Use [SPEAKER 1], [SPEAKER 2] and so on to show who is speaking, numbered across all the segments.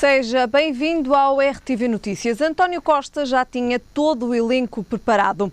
[SPEAKER 1] Seja bem-vindo ao RTV Notícias. António Costa já tinha todo o elenco preparado.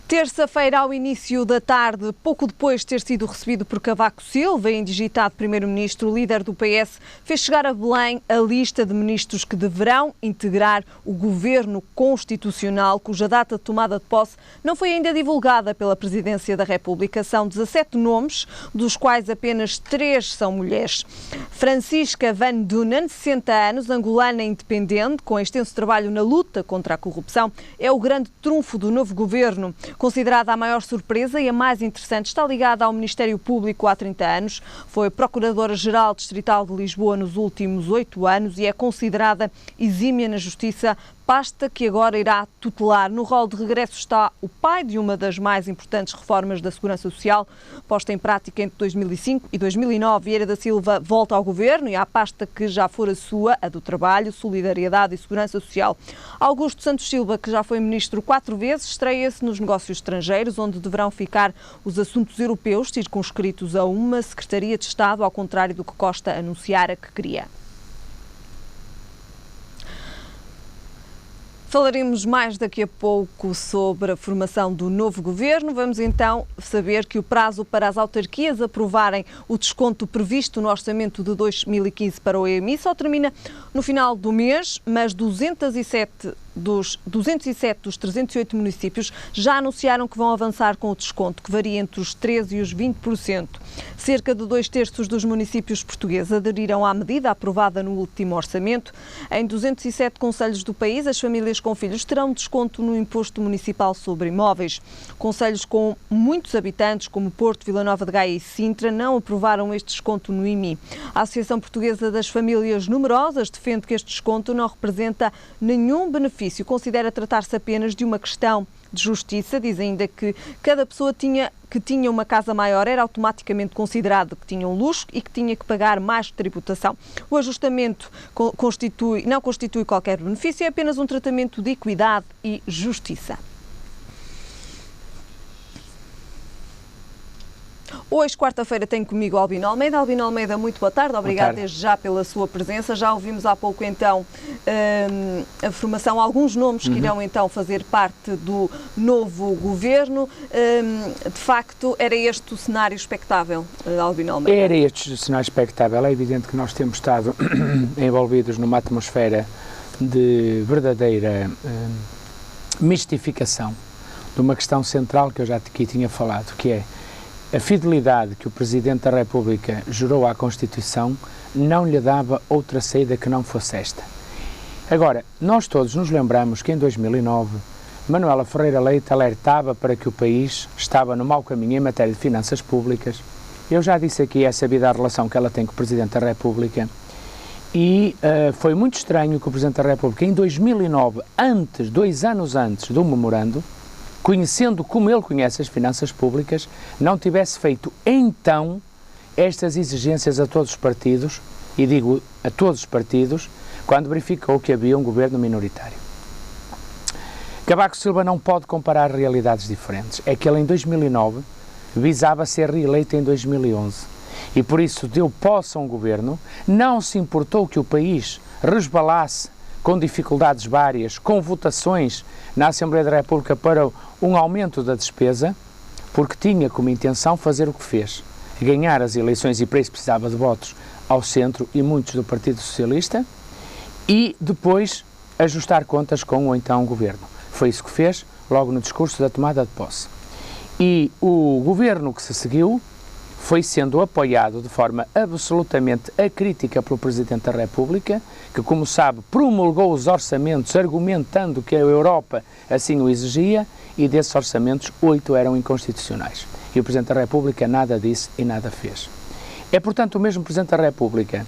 [SPEAKER 1] Terça-feira, ao início da tarde, pouco depois de ter sido recebido por Cavaco Silva e indigitado primeiro-ministro, o líder do PS fez chegar a Belém a lista de ministros que deverão integrar o governo constitucional, cuja data de tomada de posse não foi ainda divulgada pela Presidência da República. São 17 nomes, dos quais apenas 3 são mulheres. Francisca Van Dunen, 60 anos, angolana independente, com extenso trabalho na luta contra a corrupção, é o grande trunfo do novo governo. Considerada a maior surpresa e a mais interessante, está ligada ao Ministério Público há 30 anos, foi Procuradora-Geral Distrital de Lisboa nos últimos 8 anos e é considerada exímia na Justiça, pasta que agora irá tutelar. No rol de regresso está o pai de uma das mais importantes reformas da Segurança Social, posta em prática entre 2005 e 2009. Vieira da Silva volta ao governo e à pasta que já fora sua, a do Trabalho, Solidariedade e Segurança Social. Augusto Santos Silva, que já foi ministro 4 vezes, estreia-se nos negócios estrangeiros, onde deverão ficar os assuntos europeus, circunscritos a uma Secretaria de Estado, ao contrário do que Costa anunciara que queria. Falaremos mais daqui a pouco sobre a formação do novo governo. Vamos então saber que o prazo para as autarquias aprovarem o desconto previsto no orçamento de 2015 para o EMI só termina no final do mês, mas 207 dos 308 municípios já anunciaram que vão avançar com o desconto, que varia entre os 13% e os 20%. Cerca de 2/3 dos municípios portugueses aderiram à medida aprovada no último orçamento. Em 207 concelhos do país, as famílias com filhos terão desconto no imposto municipal sobre imóveis. Concelhos com muitos habitantes, como Porto, Vila Nova de Gaia e Sintra, não aprovaram este desconto no IMI. A Associação Portuguesa das Famílias Numerosas defende que este desconto não representa nenhum benefício. Considera tratar-se apenas de uma questão de justiça. Diz ainda que cada pessoa que tinha uma casa maior era automaticamente considerado que tinha um luxo e que tinha que pagar mais tributação. O ajustamento não constitui qualquer benefício, é apenas um tratamento de equidade e justiça. Hoje, quarta-feira, tenho comigo Albino Almeida. Albino Almeida, muito boa tarde. Obrigada desde já pela sua presença. Já ouvimos há pouco, então, a formação, alguns nomes que irão, então, fazer parte do novo governo. De facto, era este o cenário expectável, Albino Almeida?
[SPEAKER 2] Era este o cenário expectável. É evidente que nós temos estado envolvidos numa atmosfera de verdadeira mistificação de uma questão central que eu já aqui tinha falado, que é a fidelidade que o Presidente da República jurou à Constituição não lhe dava outra saída que não fosse esta. Agora, nós todos nos lembramos que em 2009 Manuela Ferreira Leite alertava para que o país estava no mau caminho em matéria de finanças públicas. Eu já disse aqui, é sabida a relação que ela tem com o Presidente da República e foi muito estranho que o Presidente da República em 2009, 2 anos antes do memorando, conhecendo como ele conhece as finanças públicas, não tivesse feito então estas exigências a todos os partidos, e digo a todos os partidos, quando verificou que havia um governo minoritário. Cavaco Silva não pode comparar realidades diferentes. É que ele em 2009 visava ser reeleito em 2011 e por isso deu posse a um governo, não se importou que o país resbalasse com dificuldades várias, com votações na Assembleia da República para um aumento da despesa, porque tinha como intenção fazer o que fez, ganhar as eleições e para isso precisava de votos ao centro e muitos do Partido Socialista e depois ajustar contas com o então governo. Foi isso que fez logo no discurso da tomada de posse. E o governo que se seguiu foi sendo apoiado de forma absolutamente acrítica pelo Presidente da República, que, como sabe, promulgou os orçamentos argumentando que a Europa assim o exigia, e desses orçamentos 8 eram inconstitucionais. E o Presidente da República nada disse e nada fez. É, portanto, o mesmo Presidente da República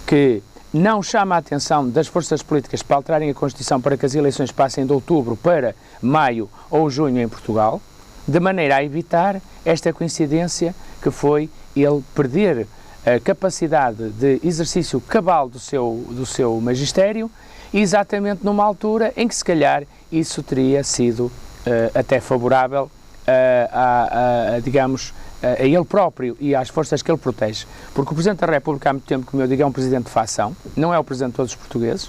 [SPEAKER 2] que não chama a atenção das forças políticas para alterarem a Constituição para que as eleições passem de outubro para maio ou junho em Portugal, de maneira a evitar esta coincidência que foi ele perder a capacidade de exercício cabal do seu magistério, exatamente numa altura em que se calhar isso teria sido até favorável digamos, a ele próprio e às forças que ele protege. Porque o Presidente da República, há muito tempo, como eu digo, é um Presidente de facção, não é o Presidente de todos os portugueses,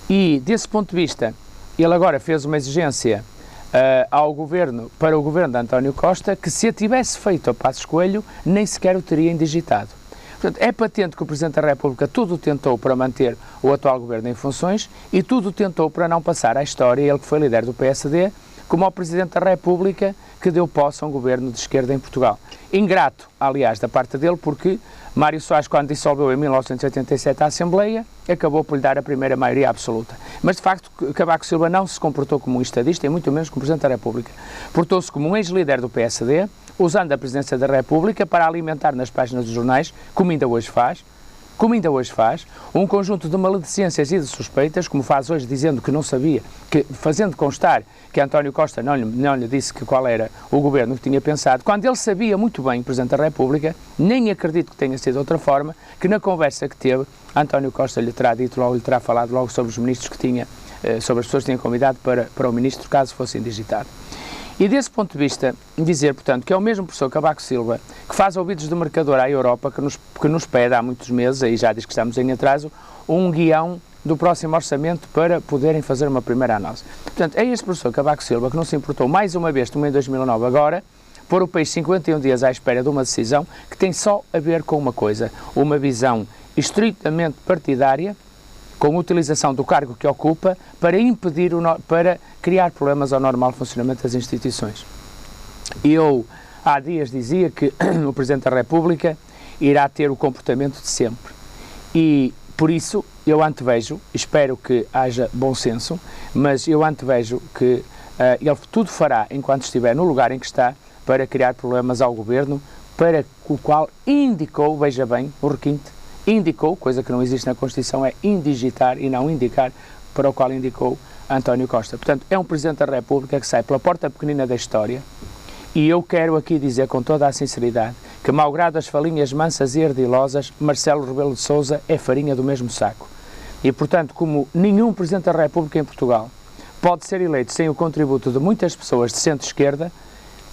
[SPEAKER 2] e desse ponto de vista, ele agora fez uma exigência para o Governo de António Costa, que se a tivesse feito a Passos Coelho, nem sequer o teria indigitado. Portanto, é patente que o Presidente da República tudo tentou para manter o atual Governo em funções e tudo tentou para não passar à história, ele que foi líder do PSD, como o Presidente da República que deu posse a um governo de esquerda em Portugal. Ingrato, aliás, da parte dele, porque Mário Soares, quando dissolveu em 1987 a Assembleia, acabou por lhe dar a primeira maioria absoluta. Mas, de facto, Cavaco Silva não se comportou como um estadista e muito menos como Presidente da República. Portou-se como um ex-líder do PSD, usando a Presidência da República para alimentar nas páginas dos jornais, como ainda hoje faz, um conjunto de maledicências e de suspeitas, como faz hoje dizendo que não sabia, fazendo constar que António Costa não lhe disse qual era o governo que tinha pensado, quando ele sabia muito bem, Presidente da República, nem acredito que tenha sido de outra forma, que na conversa que teve, António Costa lhe terá dito logo, lhe terá falado logo sobre os ministros que tinha, sobre as pessoas que tinha convidado para o ministro, caso fosse indigitado. E desse ponto de vista, dizer, portanto, que é o mesmo professor Cavaco Silva que faz ouvidos de mercador à Europa, que nos pede há muitos meses, aí já diz que estamos em atraso, um guião do próximo orçamento para poderem fazer uma primeira análise. Portanto, é este professor Cavaco Silva que não se importou mais uma vez, também em 2009 agora, pôr o país 51 dias à espera de uma decisão que tem só a ver com uma coisa, uma visão estritamente partidária, com a utilização do cargo que ocupa para impedir, para criar problemas ao normal funcionamento das instituições. Eu, há dias, dizia que o Presidente da República irá ter o comportamento de sempre. E, por isso, eu antevejo, espero que haja bom senso, mas eu antevejo que ele tudo fará, enquanto estiver no lugar em que está, para criar problemas ao Governo, para o qual indicou, veja bem, o requinte, indicou, coisa que não existe na Constituição, é indigitar e não indicar, para o qual indicou António Costa. Portanto, é um Presidente da República que sai pela porta pequenina da história e eu quero aqui dizer com toda a sinceridade que, malgrado as falinhas mansas e ardilosas, Marcelo Rebelo de Sousa é farinha do mesmo saco. E, portanto, como nenhum Presidente da República em Portugal pode ser eleito sem o contributo de muitas pessoas de centro-esquerda,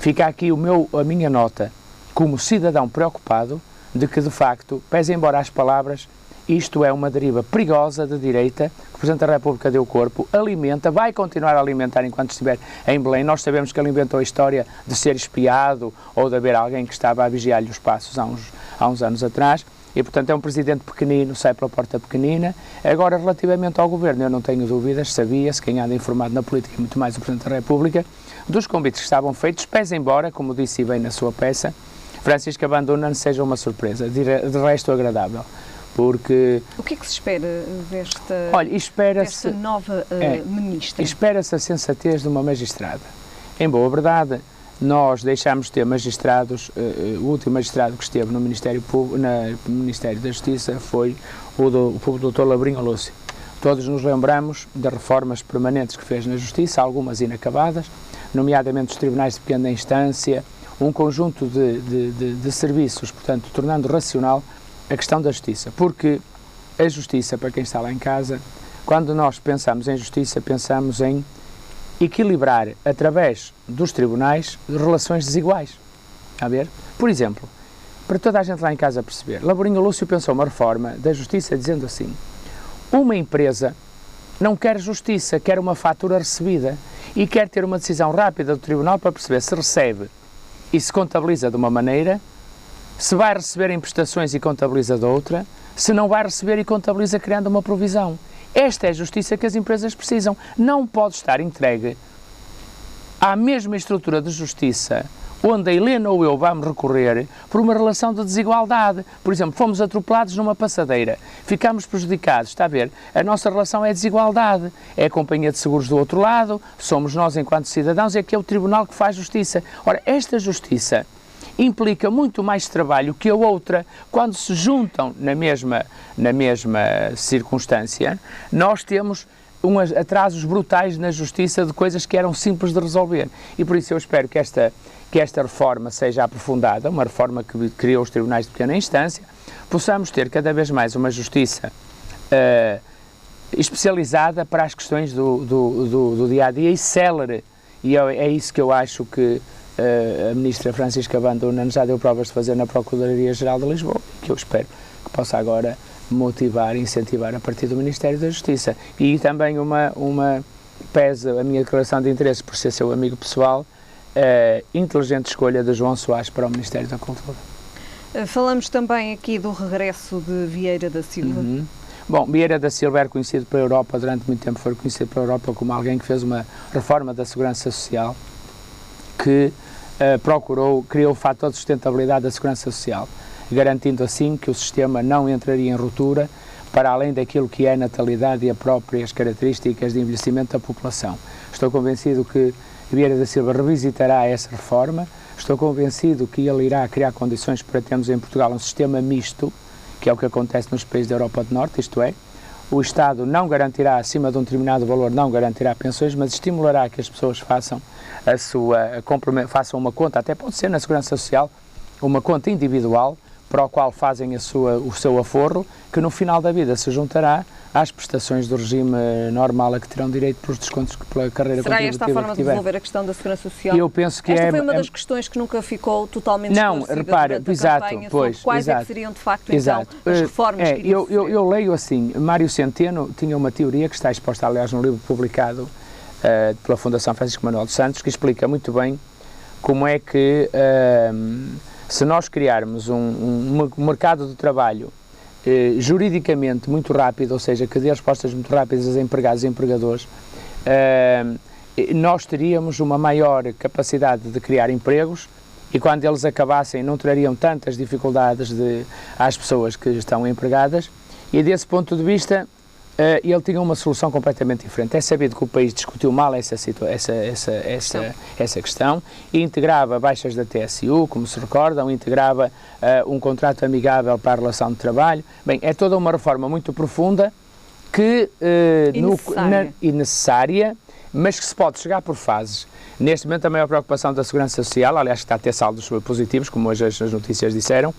[SPEAKER 2] fica aqui a minha nota como cidadão preocupado de que, de facto, pese embora as palavras, isto é uma deriva perigosa de direita, que o Presidente da República deu corpo, alimenta, vai continuar a alimentar enquanto estiver em Belém. Nós sabemos que ele inventou a história de ser espiado ou de haver alguém que estava a vigiar-lhe os passos há uns anos atrás, e, portanto, é um Presidente pequenino, sai pela porta pequenina. Agora, relativamente ao Governo, eu não tenho dúvidas, sabia-se, quem anda informado na política, muito mais o Presidente da República, dos convites que estavam feitos, pese embora, como disse bem na sua peça, Francisco Abandona seja uma surpresa, de resto agradável, porque...
[SPEAKER 1] O que é que se espera desta nova ministra?
[SPEAKER 2] Espera-se a sensatez de uma magistrada. Em boa verdade, nós deixámos de ter magistrados, o último magistrado que esteve no Ministério da Justiça foi o Dr. Labrinho Lúcio. Todos nos lembramos das reformas permanentes que fez na Justiça, algumas inacabadas, nomeadamente os tribunais de pequena instância, um conjunto de serviços, portanto, tornando racional a questão da justiça. Porque a justiça, para quem está lá em casa, quando nós pensamos em justiça, pensamos em equilibrar, através dos tribunais, relações desiguais. A ver? Por exemplo, para toda a gente lá em casa perceber, Labrinho Lúcio pensou uma reforma da justiça dizendo assim: uma empresa não quer justiça, quer uma fatura recebida e quer ter uma decisão rápida do tribunal para perceber se recebe e se contabiliza de uma maneira, se vai receber em prestações e contabiliza de outra, se não vai receber e contabiliza criando uma provisão. Esta é a justiça que as empresas precisam. Não pode estar entregue à mesma estrutura de justiça onde a Helena ou eu vamos recorrer por uma relação de desigualdade. Por exemplo, fomos atropelados numa passadeira, ficamos prejudicados, está a ver? A nossa relação é desigualdade, é a companhia de seguros do outro lado, somos nós enquanto cidadãos, é que é o tribunal que faz justiça. Ora, esta justiça implica muito mais trabalho que a outra. Quando se juntam na mesma circunstância, nós temos atrasos brutais na justiça de coisas que eram simples de resolver. E por isso eu espero que esta reforma seja aprofundada, uma reforma que criou os tribunais de pequena instância, possamos ter cada vez mais uma justiça especializada para as questões do dia-a-dia e célere. E é isso que eu acho que a ministra Francisca Banduna já deu provas de fazer na Procuradoria-Geral de Lisboa, que eu espero que possa agora motivar e incentivar a partir do Ministério da Justiça. E também pesa a minha declaração de interesse por ser seu amigo pessoal, inteligente escolha de João Soares para o Ministério da Cultura.
[SPEAKER 1] Falamos também aqui do regresso de Vieira da Silva.
[SPEAKER 2] Bom, Vieira da Silva era conhecido pela Europa, durante muito tempo foi conhecido pela Europa como alguém que fez uma reforma da Segurança Social, que criou o fator de sustentabilidade da Segurança Social, garantindo assim que o sistema não entraria em ruptura para além daquilo que é a natalidade e as próprias características de envelhecimento da população. Estou convencido que Vieira da Silva revisitará essa reforma, estou convencido que ele irá criar condições para termos em Portugal um sistema misto, que é o que acontece nos países da Europa do Norte, isto é, o Estado não garantirá, acima de um determinado valor, não garantirá pensões, mas estimulará que as pessoas façam uma conta, até pode ser na Segurança Social, uma conta individual, para o qual fazem o seu aforro, que no final da vida se juntará às prestações do regime normal a que terão direito pelos descontos pela carreira contributiva.
[SPEAKER 1] Será esta a forma de resolver a questão da Segurança Social?
[SPEAKER 2] Eu penso que
[SPEAKER 1] esta foi uma das questões que nunca ficou totalmente esclarecida durante a campanha, quais é que seriam de facto então as reformas que iriam sofrer.
[SPEAKER 2] Eu leio assim, Mário Centeno tinha uma teoria que está exposta aliás num livro publicado pela Fundação Francisco Manuel dos Santos, que explica muito bem como é que se nós criarmos um mercado de trabalho juridicamente muito rápido, ou seja, que dê respostas muito rápidas a empregados e empregadores, nós teríamos uma maior capacidade de criar empregos e quando eles acabassem não trariam tantas dificuldades às pessoas que estão empregadas e desse ponto de vista ele tinha uma solução completamente diferente. É sabido que o país discutiu mal essa questão e integrava baixas da TSU, como se recordam, integrava um contrato amigável para a relação de trabalho. Bem, é toda uma reforma muito profunda que necessária, mas que se pode chegar por fases. Neste momento a maior preocupação da Segurança Social, aliás que está a ter saldos positivos, como hoje as notícias disseram,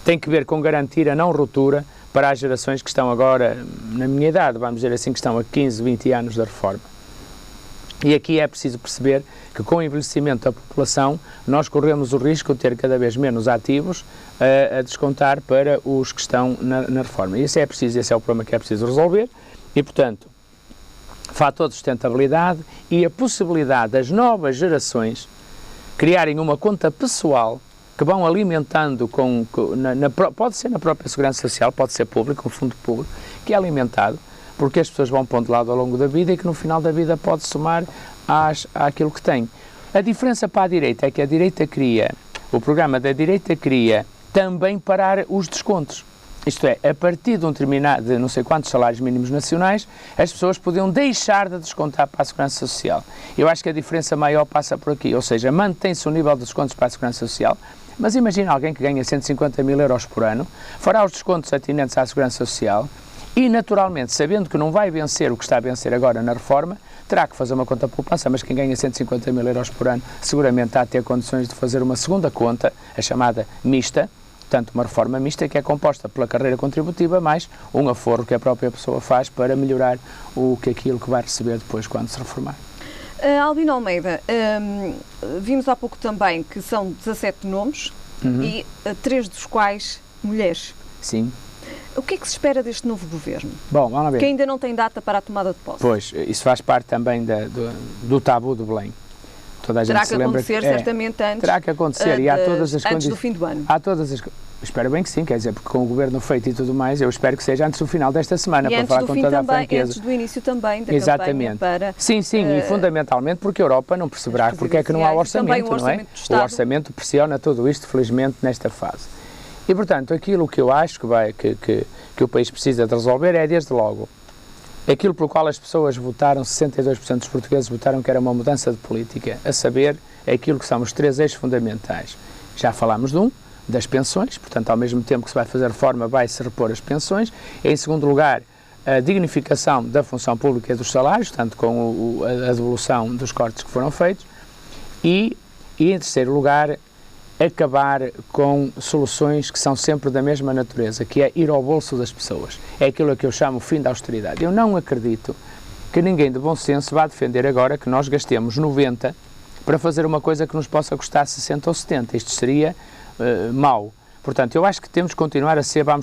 [SPEAKER 2] tem que ver com garantir a não ruptura para as gerações que estão agora, na minha idade, vamos dizer assim, que estão a 15, 20 anos da reforma. E aqui é preciso perceber que com o envelhecimento da população nós corremos o risco de ter cada vez menos ativos a descontar para os que estão na reforma. E esse é o problema que é preciso resolver e, portanto, fator de sustentabilidade e a possibilidade das novas gerações criarem uma conta pessoal que vão alimentando, pode ser na própria Segurança Social, pode ser público, um fundo público, que é alimentado, porque as pessoas vão pondo de lado ao longo da vida e que no final da vida pode somar àquilo que tem. A diferença para a direita é que o programa da direita cria também parar os descontos. Isto é, a partir de não sei quantos salários mínimos nacionais, as pessoas podiam deixar de descontar para a Segurança Social. Eu acho que a diferença maior passa por aqui, ou seja, mantém-se o nível de descontos para a Segurança Social, mas imagina alguém que ganha 150 mil euros por ano, fará os descontos atinentes à Segurança Social e, naturalmente, sabendo que não vai vencer o que está a vencer agora na reforma, terá que fazer uma conta poupança, mas quem ganha 150 mil euros por ano seguramente está a ter condições de fazer uma segunda conta, a chamada mista, portanto uma reforma mista que é composta pela carreira contributiva mais um aforro que a própria pessoa faz para melhorar aquilo que vai receber depois quando se reformar.
[SPEAKER 1] Albino Almeida, vimos há pouco também que são 17 nomes e 3 dos quais mulheres.
[SPEAKER 2] Sim.
[SPEAKER 1] O que é que se espera deste novo governo?
[SPEAKER 2] Bom, vamos ver.
[SPEAKER 1] Que ainda não tem data para a tomada de posse.
[SPEAKER 2] Pois, isso faz parte também do tabu de Belém. Toda a gente se lembra
[SPEAKER 1] que certamente antes.
[SPEAKER 2] Terá que acontecer e há todas as
[SPEAKER 1] antes do fim do ano.
[SPEAKER 2] Há todas as. Espero bem que sim, quer dizer, porque com o governo feito e tudo mais, eu espero que seja antes do final desta semana, para falar com toda a franqueza.
[SPEAKER 1] Antes do início também da
[SPEAKER 2] Exatamente.
[SPEAKER 1] campanha para...
[SPEAKER 2] Sim, e fundamentalmente porque a Europa não perceberá porque é que não há orçamento, não é? O orçamento pressiona tudo isto, felizmente, nesta fase. E, portanto, aquilo que eu acho que o país precisa de resolver é, desde logo, aquilo pelo qual as pessoas votaram, 62% dos portugueses votaram que era uma mudança de política, a saber, aquilo que são os 3 eixos fundamentais. Já falámos de um, das pensões, portanto, ao mesmo tempo que se vai fazer reforma, vai-se repor as pensões. Em segundo lugar, a dignificação da função pública e dos salários, portanto, com a devolução dos cortes que foram feitos. E em terceiro lugar, acabar com soluções que são sempre da mesma natureza, que é ir ao bolso das pessoas. É aquilo que eu chamo o fim da austeridade. Eu não acredito que ninguém de bom senso vá defender agora que nós gastemos 90 para fazer uma coisa que nos possa custar 60 ou 70. Isto seria mau. Portanto, eu acho que vamos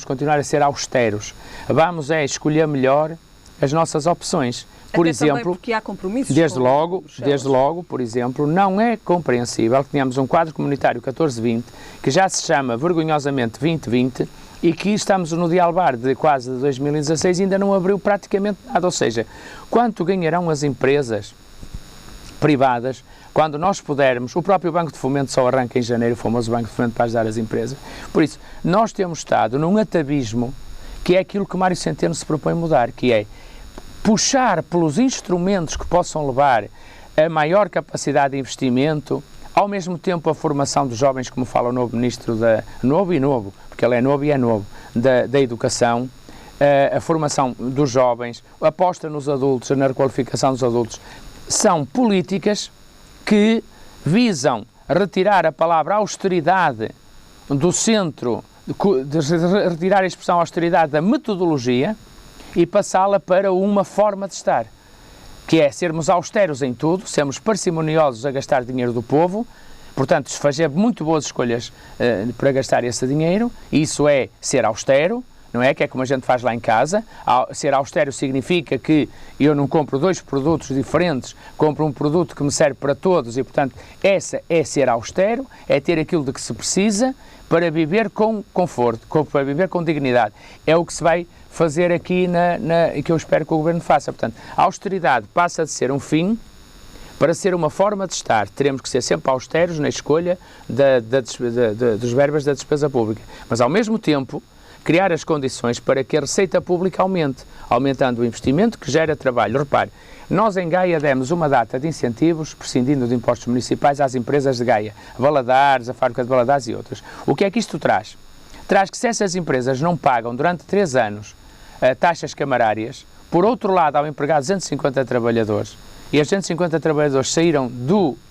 [SPEAKER 2] continuar a ser austeros. Vamos escolher melhor as nossas opções. Por
[SPEAKER 1] Até
[SPEAKER 2] exemplo,
[SPEAKER 1] também porque há compromissos.
[SPEAKER 2] desde logo, por exemplo, não é compreensível que tenhamos um quadro comunitário 14-20, que já se chama vergonhosamente 2020, e que estamos no dialbar de quase de 2016 e ainda não abriu praticamente nada. Ou seja, quanto ganharão as empresas privadas quando nós pudermos? O próprio Banco de Fomento só arranca em janeiro, o famoso Banco de Fomento para ajudar as empresas. Por isso, nós temos estado num atavismo que é aquilo que Mário Centeno se propõe mudar, que é puxar pelos instrumentos que possam levar a maior capacidade de investimento, ao mesmo tempo a formação dos jovens, como fala o novo Ministro novo, porque ele é novo e é novo, da Educação, a formação dos jovens, a aposta nos adultos, na requalificação dos adultos, são políticas que visam retirar a palavra austeridade do centro, retirar a expressão austeridade da metodologia e passá-la para uma forma de estar, que é sermos austeros em tudo, sermos parcimoniosos a gastar dinheiro do povo, portanto, fazer muito boas escolhas para gastar esse dinheiro. Isso é ser austero, não é? Que é como a gente faz lá em casa. Ser austero significa que eu não compro dois produtos diferentes, compro um produto que me serve para todos e, portanto, essa é ser austero, é ter aquilo de que se precisa para viver com conforto, para viver com dignidade. É o que se vai fazer aqui e que eu espero que o Governo faça. Portanto, a austeridade passa de ser um fim para ser uma forma de estar. Teremos que ser sempre austeros na escolha dos verbas da despesa pública, mas ao mesmo tempo criar as condições para que a receita pública aumente, aumentando o investimento que gera trabalho. Repare, nós em Gaia demos uma data de incentivos, prescindindo de impostos municipais, às empresas de Gaia, Valadares, a fábrica de Valadares e outras. O que é que isto traz? Traz que se essas empresas não pagam durante 3 anos taxas camarárias, por outro lado, ao empregar 250 trabalhadores, e os 250 trabalhadores saíram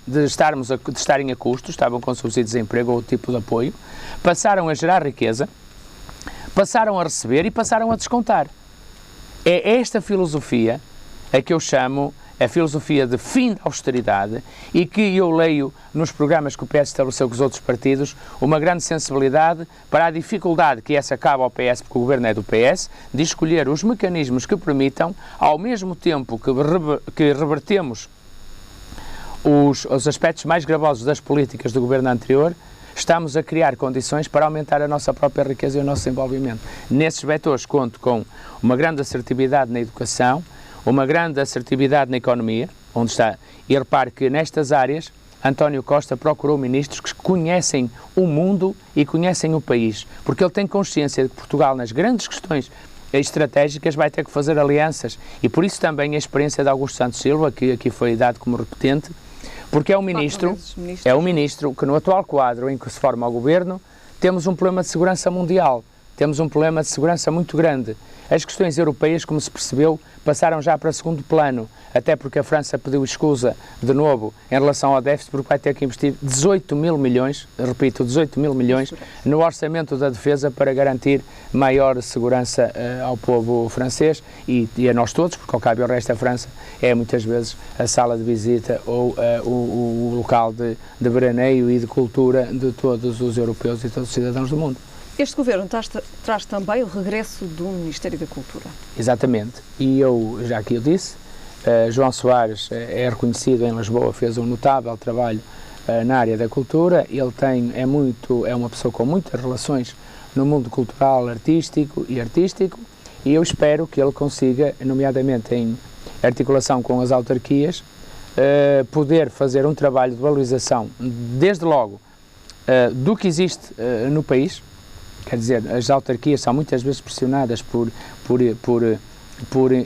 [SPEAKER 2] de estarem a custo, estavam com subsídio de desemprego ou outro tipo de apoio, passaram a gerar riqueza, passaram a receber e passaram a descontar. É esta filosofia a que eu chamo a filosofia de fim da austeridade e que eu leio nos programas que o PS estabeleceu com os outros partidos uma grande sensibilidade para a dificuldade que essa cabe ao PS, porque o Governo é do PS, de escolher os mecanismos que permitam, ao mesmo tempo que revertemos os aspectos mais gravosos das políticas do Governo anterior, estamos a criar condições para aumentar a nossa própria riqueza e o nosso desenvolvimento. Nesses vetores conto com uma grande assertividade na educação, uma grande assertividade na economia, onde está, e repare que nestas áreas António Costa procurou ministros que conhecem o mundo e conhecem o país, porque ele tem consciência de que Portugal, nas grandes questões estratégicas, vai ter que fazer alianças, e por isso também a experiência de Augusto Santos Silva, que aqui foi dado como repetente, porque é um ministro que no atual quadro em que se forma o governo, temos um problema de segurança mundial, temos um problema de segurança muito grande. As questões europeias, como se percebeu, passaram já para segundo plano, até porque a França pediu escusa, de novo, em relação ao déficit, porque vai ter que investir 18 mil milhões, repito, 18 mil milhões, no orçamento da defesa para garantir maior segurança ao povo francês e a nós todos, porque ao cabo e ao resto a França é muitas vezes a sala de visita ou o local de veraneio e de cultura de todos os europeus e todos os cidadãos do mundo.
[SPEAKER 1] Este Governo traz também o regresso do Ministério da Cultura.
[SPEAKER 2] Exatamente, e eu, já aqui eu disse, João Soares é reconhecido em Lisboa, fez um notável trabalho na área da cultura, ele é uma pessoa com muitas relações no mundo cultural, artístico, e eu espero que ele consiga, nomeadamente em articulação com as autarquias, poder fazer um trabalho de valorização, desde logo, do que existe no país. Quer dizer, as autarquias são muitas vezes pressionadas por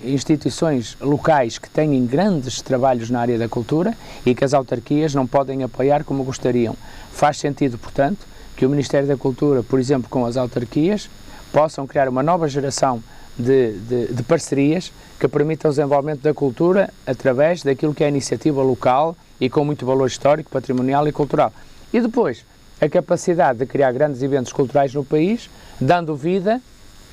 [SPEAKER 2] instituições locais que têm grandes trabalhos na área da cultura e que as autarquias não podem apoiar como gostariam. Faz sentido, portanto, que o Ministério da Cultura, por exemplo, com as autarquias, possam criar uma nova geração de parcerias que permitam o desenvolvimento da cultura através daquilo que é a iniciativa local e com muito valor histórico, patrimonial e cultural. E depois, a capacidade de criar grandes eventos culturais no país, dando vida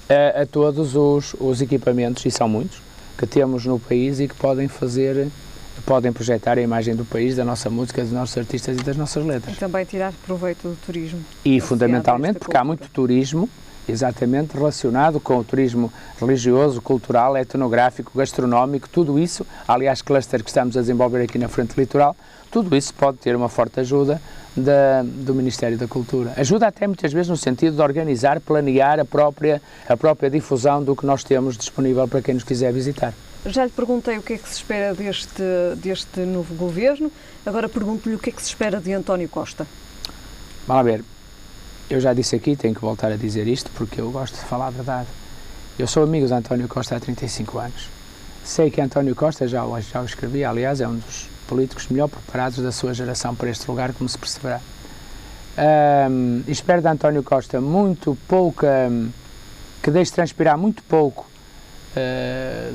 [SPEAKER 2] a todos os equipamentos, e são muitos, que temos no país e que podem fazer podem projetar a imagem do país, da nossa música, dos nossos artistas e das nossas letras.
[SPEAKER 1] E também tirar proveito do turismo.
[SPEAKER 2] E fundamentalmente porque há muito turismo, exatamente, relacionado com o turismo religioso, cultural, etnográfico, gastronómico, tudo isso, aliás, cluster que estamos a desenvolver aqui na frente litoral, tudo isso pode ter uma forte ajuda do Ministério da Cultura. Ajuda até muitas vezes no sentido de organizar, planear a própria difusão do que nós temos disponível para quem nos quiser visitar.
[SPEAKER 1] Já lhe perguntei o que é que se espera deste novo governo, agora pergunto-lhe o que é que se espera de António Costa.
[SPEAKER 2] Vamos ver, eu já disse aqui, tenho que voltar a dizer isto porque eu gosto de falar a verdade. Eu sou amigo de António Costa há 35 anos. Sei que António Costa, já o escrevi, aliás, é um dos políticos melhor preparados da sua geração para este lugar, como se perceberá. Espero de António Costa muito pouca, que deixe transpirar muito pouco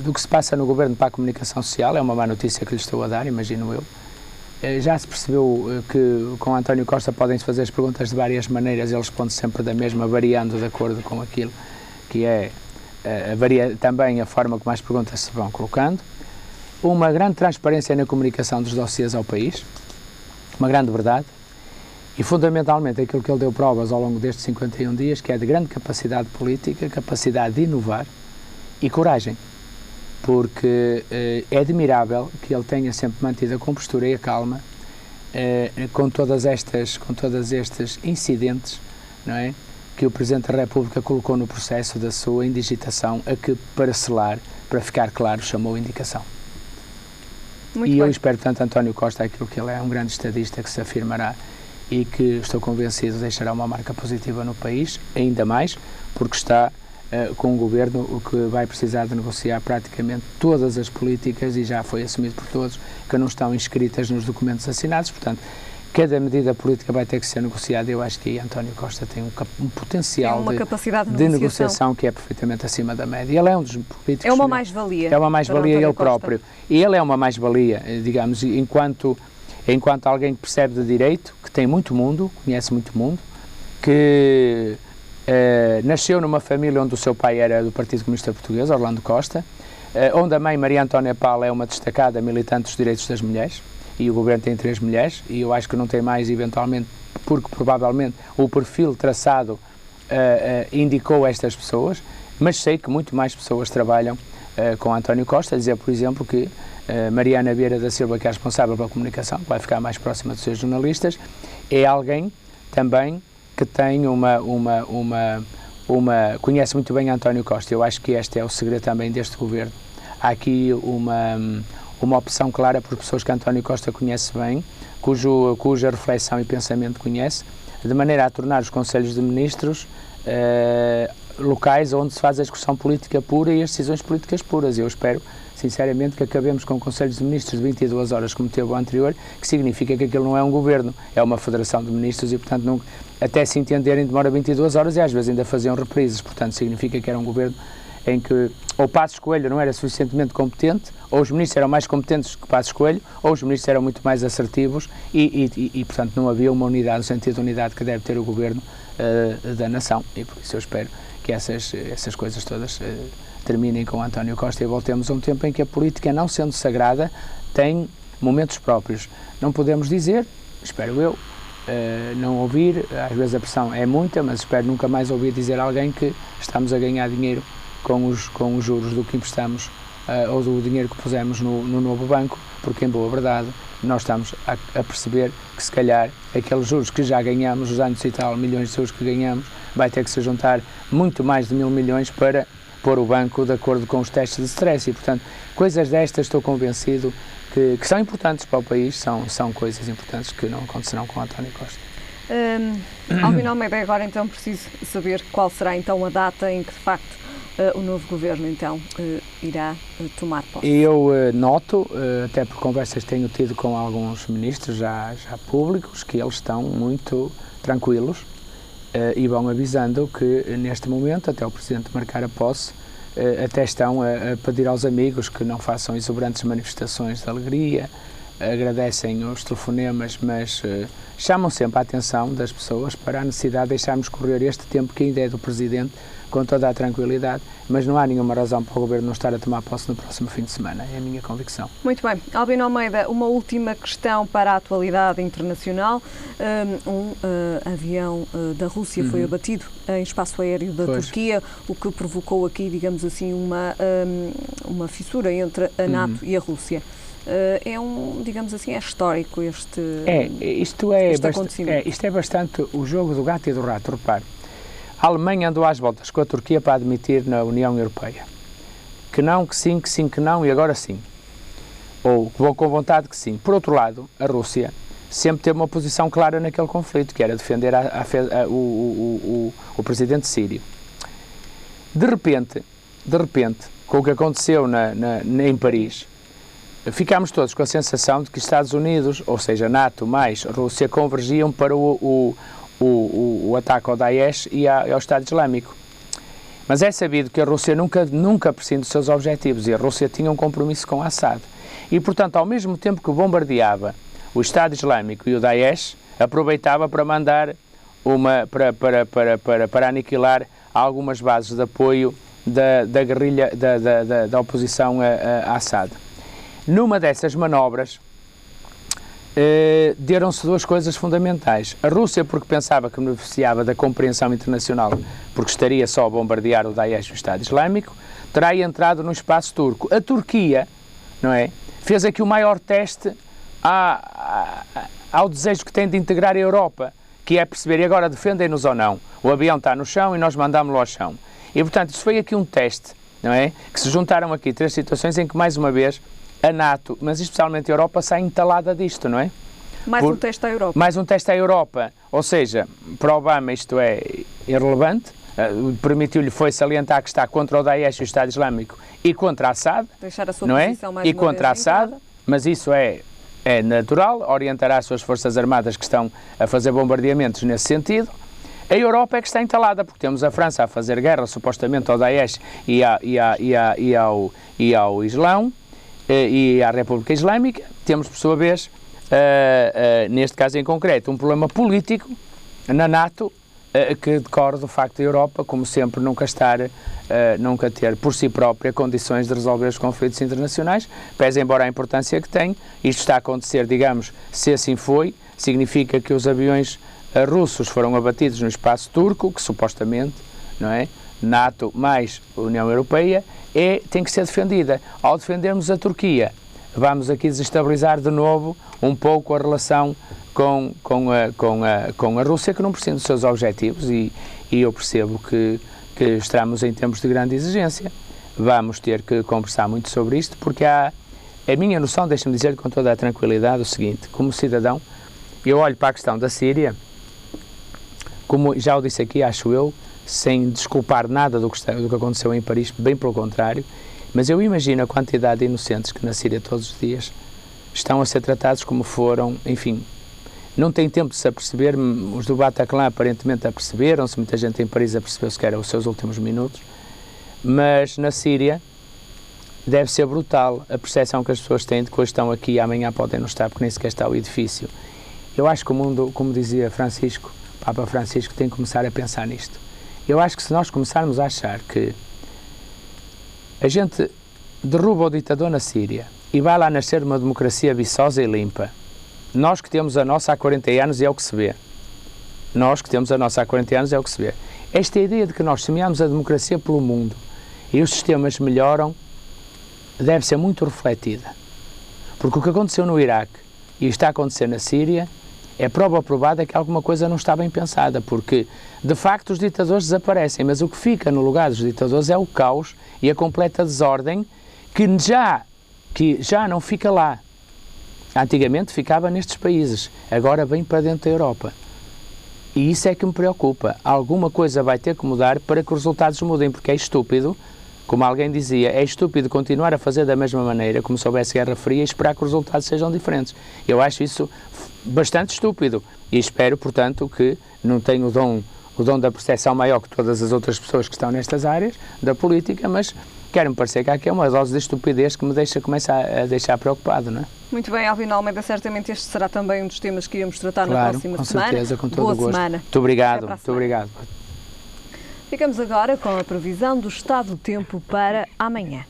[SPEAKER 2] do que se passa no Governo para a comunicação social. É uma má notícia que lhe estou a dar, imagino eu. Já se percebeu que com António Costa podem-se fazer as perguntas de várias maneiras, ele responde sempre da mesma, variando de acordo com aquilo que é também a forma como as perguntas se vão colocando. Uma grande transparência na comunicação dos dossiês ao país, uma grande verdade, e fundamentalmente aquilo que ele deu provas ao longo destes 51 dias, que é de grande capacidade política, capacidade de inovar e coragem, porque é admirável que ele tenha sempre mantido a compostura e a calma com todos estes incidentes, não é, que o Presidente da República colocou no processo da sua indigitação, a que, para selar, para ficar claro, chamou indicação.
[SPEAKER 1] Muito
[SPEAKER 2] e
[SPEAKER 1] bem.
[SPEAKER 2] Eu espero, portanto, António Costa, aquilo que ele é, um grande estadista que se afirmará e que, estou convencido, deixará uma marca positiva no país, ainda mais porque está com um governo que vai precisar de negociar praticamente todas as políticas, e já foi assumido por todos, que não estão inscritas nos documentos assinados. Portanto, cada medida política vai ter que ser negociada. Eu acho que aí António Costa tem um potencial de negociação que é perfeitamente acima da média. Ele é um dos políticos...
[SPEAKER 1] É uma mais-valia.
[SPEAKER 2] É uma mais-valia ele próprio. E ele é uma mais-valia, digamos, enquanto alguém que percebe de direito, que tem muito mundo, conhece muito mundo, que nasceu numa família onde o seu pai era do Partido Comunista Português, Orlando Costa, onde a mãe, Maria Antónia Paula, é uma destacada militante dos direitos das mulheres, e o governo tem 3 mulheres, e eu acho que não tem mais, eventualmente, porque provavelmente o perfil traçado indicou estas pessoas, mas sei que muito mais pessoas trabalham com António Costa. Dizer, por exemplo, que Mariana Vieira da Silva, que é responsável pela comunicação, que vai ficar mais próxima dos seus jornalistas, é alguém também que tem conhece muito bem António Costa. Eu acho que este é o segredo também deste governo. Há aqui uma opção clara por pessoas que António Costa conhece bem, cuja reflexão e pensamento conhece, de maneira a tornar os conselhos de ministros locais onde se faz a discussão política pura e as decisões políticas puras. Eu espero, sinceramente, que acabemos com conselhos de ministros de 22 horas, como teve o anterior, que significa que aquilo não é um governo, é uma federação de ministros e, portanto, não, até se entenderem demora 22 horas e às vezes ainda faziam reprises. Portanto, significa que era um governo em que ou Passos Coelho não era suficientemente competente, ou os ministros eram mais competentes que Passos Coelho, ou os ministros eram muito mais assertivos e portanto, não havia uma unidade, no sentido de unidade que deve ter o governo da nação. E por isso eu espero que essas coisas todas terminem com António Costa e voltemos a um tempo em que a política, não sendo sagrada, tem momentos próprios. Não podemos dizer, espero eu, não ouvir, às vezes a pressão é muita, mas espero nunca mais ouvir dizer a alguém que estamos a ganhar dinheiro com os juros do que emprestamos ou do dinheiro que pusemos no novo banco, porque em boa verdade nós estamos a perceber que se calhar aqueles juros que já ganhamos, os anos e tal milhões de juros que ganhamos, vai ter que se juntar muito mais de 1.000 milhões para pôr o banco de acordo com os testes de stress e, portanto, coisas destas estou convencido que são importantes para o país, são coisas importantes que não acontecerão com António Costa.
[SPEAKER 1] Albino Almeida, agora então preciso saber qual será então a data em que de facto o novo governo então irá tomar posse.
[SPEAKER 2] Eu noto, até por conversas que tenho tido com alguns ministros já públicos, que eles estão muito tranquilos e vão avisando que neste momento, até o Presidente marcar a posse, até estão a pedir aos amigos que não façam exuberantes manifestações de alegria, agradecem os telefonemas, mas chamam sempre a atenção das pessoas para a necessidade de deixarmos correr este tempo que ainda é do Presidente, com toda a tranquilidade, mas não há nenhuma razão para o Governo não estar a tomar posse no próximo fim de semana, é a minha convicção.
[SPEAKER 1] Muito bem. Albino Almeida, uma última questão para a atualidade internacional. Um avião da Rússia foi abatido em espaço aéreo da Turquia, o que provocou aqui, digamos assim, uma fissura entre a NATO e a Rússia. Digamos assim, é histórico este acontecimento.
[SPEAKER 2] Isto é bastante o jogo do gato e do rato, repare. A Alemanha andou às voltas com a Turquia para admitir na União Europeia. Que não, que sim, que não e agora sim. Ou com vontade que sim. Por outro lado, a Rússia sempre teve uma posição clara naquele conflito, que era defender o presidente sírio. De repente, com o que aconteceu em Paris, ficámos todos com a sensação de que Estados Unidos, ou seja, NATO mais Rússia, convergiam para o ataque ao Daesh e ao Estado Islâmico. Mas é sabido que a Rússia nunca prescinde dos seus objetivos, e a Rússia tinha um compromisso com Assad. E, portanto, ao mesmo tempo que bombardeava o Estado Islâmico e o Daesh, aproveitava para mandar para aniquilar algumas bases de apoio da guerrilha, da oposição a Assad. Numa dessas manobras, deram-se duas coisas fundamentais. A Rússia, porque pensava que beneficiava da compreensão internacional, porque estaria só a bombardear o Daesh e o Estado Islâmico, terá entrado no espaço turco. A Turquia, não é, fez aqui o maior teste ao desejo que tem de integrar a Europa, que é perceber, e agora defendem-nos ou não? O avião está no chão e nós mandámos-lo ao chão. E, portanto, isso foi aqui um teste, não é? Que se juntaram aqui três situações em que, mais uma vez, a NATO, mas especialmente a Europa, sai entalada disto, não é?
[SPEAKER 1] Um teste à Europa.
[SPEAKER 2] Mais um teste à Europa. Ou seja, para Obama isto é irrelevante, permitiu-lhe foi salientar que está contra o Daesh e o Estado Islâmico e contra Assad,
[SPEAKER 1] deixar a sua
[SPEAKER 2] não
[SPEAKER 1] posição
[SPEAKER 2] é?
[SPEAKER 1] mais
[SPEAKER 2] E contra Assad, mas isso é natural, orientará as suas forças armadas que estão a fazer bombardeamentos nesse sentido. A Europa é que está entalada, porque temos a França a fazer guerra supostamente ao Daesh e ao Islão, e à República Islâmica. Temos, por sua vez, neste caso em concreto, um problema político na NATO que decorre do facto da Europa, como sempre, nunca ter por si própria condições de resolver os conflitos internacionais, pese embora a importância que tem. Isto está a acontecer, digamos, se assim foi, significa que os aviões russos foram abatidos no espaço turco, que supostamente, não é, NATO mais União Europeia, tem que ser defendida. Ao defendermos a Turquia, vamos aqui desestabilizar de novo um pouco a relação com a Rússia, que não prescinde dos seus objetivos, e eu percebo que estamos em tempos de grande exigência. Vamos ter que conversar muito sobre isto, porque a minha noção, deixa-me dizer com toda a tranquilidade o seguinte: como cidadão, eu olho para a questão da Síria, como já o disse aqui, acho eu, sem desculpar nada do que aconteceu em Paris, bem pelo contrário, mas eu imagino a quantidade de inocentes que na Síria todos os dias estão a ser tratados como foram, enfim, não tem tempo de se aperceber. Os do Bataclan aparentemente aperceberam-se, muita gente em Paris apercebeu-se que eram os seus últimos minutos, mas na Síria deve ser brutal a percepção que as pessoas têm de que hoje estão aqui e amanhã podem não estar, porque nem sequer está o edifício. Eu acho que o mundo, como dizia Papa Francisco, tem que começar a pensar nisto. Eu acho que se nós começarmos a achar que a gente derruba o ditador na Síria e vai lá nascer uma democracia viçosa e limpa, nós que temos a nossa há 40 anos é o que se vê. Esta ideia de que nós semeamos a democracia pelo mundo e os sistemas melhoram deve ser muito refletida. Porque o que aconteceu no Iraque e está a acontecer na Síria é prova provada que alguma coisa não está bem pensada, porque, de facto, os ditadores desaparecem, mas o que fica no lugar dos ditadores é o caos e a completa desordem que já não fica lá. Antigamente ficava nestes países, agora vem para dentro da Europa. E isso é que me preocupa. Alguma coisa vai ter que mudar para que os resultados mudem, porque é estúpido, como alguém dizia, é estúpido continuar a fazer da mesma maneira, como se houvesse Guerra Fria, e esperar que os resultados sejam diferentes. Eu acho isso bastante estúpido e espero, portanto, que não tenho o dom da percepção maior que todas as outras pessoas que estão nestas áreas da política, mas quer-me parecer que aqui é uma dose de estupidez que me começa a deixar preocupado, não é?
[SPEAKER 1] Muito bem, Albino Almeida, certamente este será também um dos temas que iremos tratar na próxima semana.
[SPEAKER 2] Com certeza, com todo o gosto.
[SPEAKER 1] Semana.
[SPEAKER 2] Muito obrigado, muito obrigado.
[SPEAKER 1] Ficamos agora com a previsão do estado do tempo para amanhã.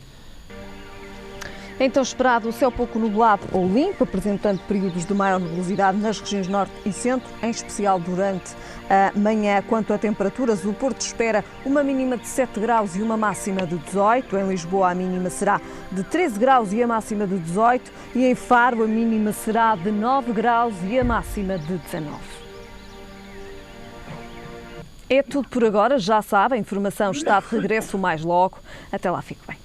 [SPEAKER 1] Então esperado o céu pouco nublado ou limpo, apresentando períodos de maior nebulosidade nas regiões norte e centro, em especial durante a manhã. Quanto a temperaturas, o Porto espera uma mínima de 7 graus e uma máxima de 18. Em Lisboa a mínima será de 13 graus e a máxima de 18. E em Faro a mínima será de 9 graus e a máxima de 19. É tudo por agora, já sabe, a informação está de regresso mais logo. Até lá, fique bem.